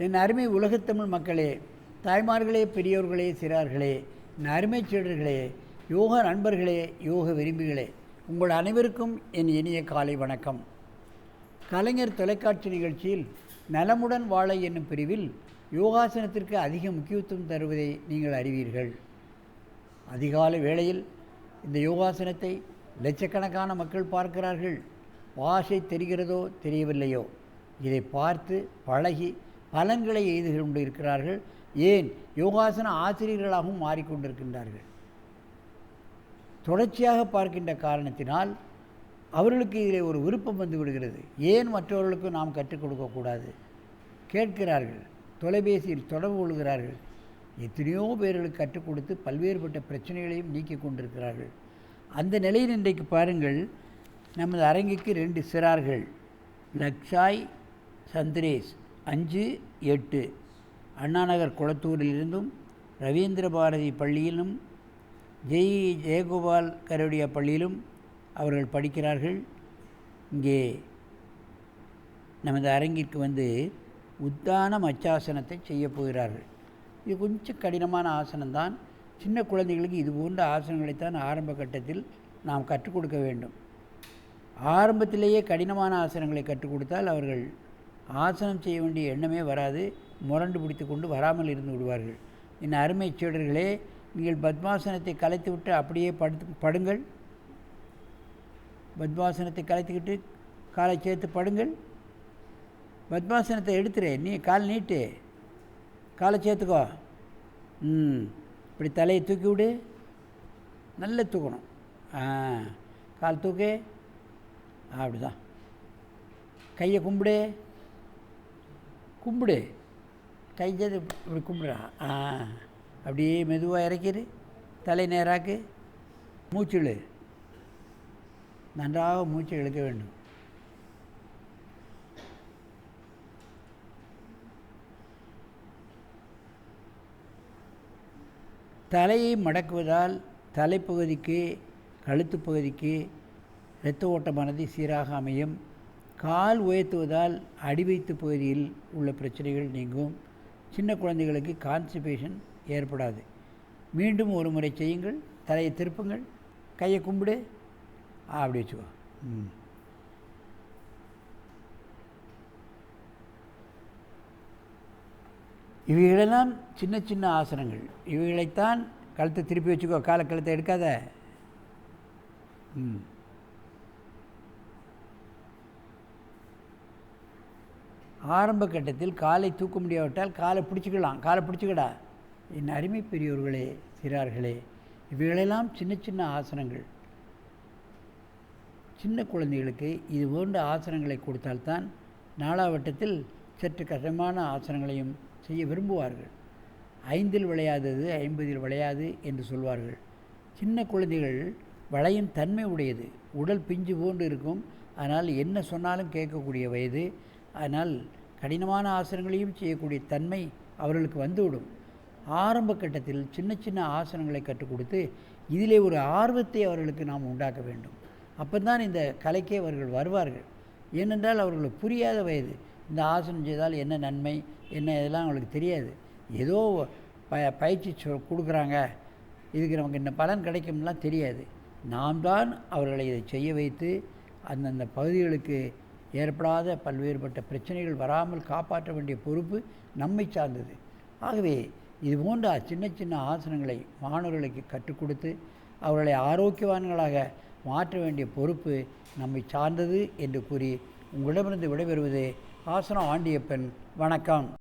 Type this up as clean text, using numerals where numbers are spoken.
என் அருமை உலகத்தமிழ் மக்களே, தாய்மார்களே, பெரியோர்களே, சிறார்களே, என் அருமைச் சீடர்களே, யோக நண்பர்களே, யோக விரும்பிகளே, உங்கள் அனைவருக்கும் என் இனிய காலை வணக்கம். கலைஞர் தொலைக்காட்சி நிகழ்ச்சியில் நலமுடன் வாழ என்னும் பிரிவில் யோகாசனத்திற்கு அதிக முக்கியத்துவம் தருவதை நீங்கள் அறிவீர்கள். அதிகாலை வேளையில் இந்த யோகாசனத்தை லட்சக்கணக்கான மக்கள் பார்க்கிறார்கள். பாஷை தெரிகிறதோ தெரியவில்லையோ, இதை பார்த்து பழகி பலன்களை எய்து கொண்டு இருக்கிறார்கள். ஏன் யோகாசன ஆசிரியர்களாகவும் மாறிக்கொண்டிருக்கின்றார்கள். தொடர்ச்சியாக பார்க்கின்ற காரணத்தினால் அவர்களுக்கு இதில் ஒரு விருப்பம் வந்து விடுகிறது. ஏன் மற்றவர்களுக்கு நாம் கற்றுக் கொடுக்கக்கூடாது? கேட்கிறார்கள், தொலைபேசியில் தொடர்பு கொள்கிறார்கள். எத்தனையோ பேர்களுக்கு கற்றுக் கொடுத்து பல்வேறுபட்ட பிரச்சனைகளையும் நீக்கி கொண்டிருக்கிறார்கள். அந்த நிலையில் இன்றைக்கு பாருங்கள், நமது அரங்குக்கு 2 சிறார்கள், லக்ஷாய், சந்திரேஷ் 5, 8 அண்ணாநகர் குளத்தூரிலிருந்தும், ரவீந்திர பாரதி பள்ளியிலும், ஜெயகோபால் கரோடியா பள்ளியிலும் அவர்கள் படிக்கிறார்கள். இங்கே நமது அரங்கிற்கு வந்து உத்தான மச்சாசனத்தை செய்ய போகிறார்கள். இது கொஞ்சம் கடினமான ஆசனம்தான். சின்ன குழந்தைகளுக்கு இது போன்ற ஆசனங்களைத்தான் ஆரம்ப கட்டத்தில் நாம் கற்றுக் கொடுக்க வேண்டும். ஆரம்பத்திலேயே கடினமான ஆசனங்களை கற்றுக் கொடுத்தால் அவர்கள் ஆசனம் செய்ய வேண்டிய எண்ணமே வராது. முரண்டு பிடித்து கொண்டு வராமல் இருந்து விடுவார்கள். என் அருமை சீடர்களே, நீங்கள் பத்மாசனத்தை கலைத்துவிட்டு அப்படியே படுங்கள். பத்மாசனத்தை கலைத்துக்கிட்டு காலை சேர்த்து படுங்கள். பத்மாசனத்தை எடுத்துரு, நீ கால் நீட்டு, காலை சேர்த்துக்கோ. இப்படி தலையை தூக்கி விடு, நல்லா தூக்கணும். கால் தூக்கு, அப்படிதான். கையை கும்பிடு, கை சேர்த்து இப்படி கும்பிடுறா. அப்படியே மெதுவாக இறக்கிடு, தலை நேராக்கு, மூச்சிழு, நன்றாக மூச்சை இழுக்க வேண்டும். தலையை மடக்குவதால் தலைப்பகுதிக்கு, கழுத்து பகுதிக்கு இரத்த ஓட்டமானது சீராக அமையும். கால் உயர்த்துவதால் அடிவயிற்று பகுதியில் உள்ள பிரச்சனைகள் நீங்கும். சின்ன குழந்தைகளுக்கு கான்ஸ்டிபேஷன் ஏற்படாது. மீண்டும் ஒரு முறை செய்யுங்கள். தலையை திருப்புங்கள், கையை கும்பிடு, அப்படி வச்சுக்கோ. இவைகளெல்லாம் சின்ன சின்ன ஆசனங்கள். இவைகளைத்தான் கழுத்தை திருப்பி வச்சுக்கோ, கழுத்தை எடுக்காத. ஆரம்ப கட்டத்தில் காலை தூக்க முடியாவிட்டால் காலை பிடிச்சிக்கடா. என் அருமை பெரியோர்களே, சிறார்களே, இவைகளெல்லாம் சின்ன சின்ன ஆசனங்கள். சின்ன குழந்தைகளுக்கு இது போன்ற ஆசனங்களை கொடுத்தால்தான் நாளாவட்டத்தில் சற்று கஷ்டமான ஆசனங்களையும் செய்ய விரும்புவார்கள். 5இல் விளையாதது 50இல் விளையாது என்று சொல்வார்கள். சின்ன குழந்தைகள் வளையும் தன்மை உடையது. உடல் பிஞ்சு போன்று இருக்கும். ஆனால் என்ன சொன்னாலும் கேட்கக்கூடிய வயது. அதனால் கடினமான ஆசனங்களையும் செய்யக்கூடிய தன்மை அவர்களுக்கு வந்துவிடும். ஆரம்ப கட்டத்தில் சின்ன சின்ன ஆசனங்களை கற்றுக் கொடுத்து இதிலே ஒரு ஆர்வத்தை அவர்களுக்கு நாம் உண்டாக்க வேண்டும். அப்போ தான் இந்த கலைக்கே அவர்கள் வருவார்கள். ஏனென்றால் அவர்களுக்கு புரியாத வயது. இந்த ஆசனம் செய்தால் என்ன நன்மை, என்ன, இதெல்லாம் அவங்களுக்கு தெரியாது. ஏதோ பயிற்சி கொடுக்குறாங்க, இதுக்கு நமக்கு என்ன பலன் கிடைக்கும்லாம் தெரியாது. நாம் தான் அவர்களை இதை செய்ய வைத்து அந்தந்த பகுதிகளுக்கு ஏற்படாத பல்வேறுபட்ட பிரச்சனைகள் வராமல் காப்பாற்ற வேண்டிய பொறுப்பு நம்மை சார்ந்தது. ஆகவே இது போன்ற சின்ன சின்ன ஆசனங்களை மாணவர்களுக்கு கற்றுக் கொடுத்து அவர்களை ஆரோக்கியவான்களாக மாற்ற வேண்டிய பொறுப்பு நம்மை சார்ந்தது என்று கூறி உங்களிடமிருந்து விடைபெறுவது ஆசனம் ஆண்டியப்பன். வணக்கம்.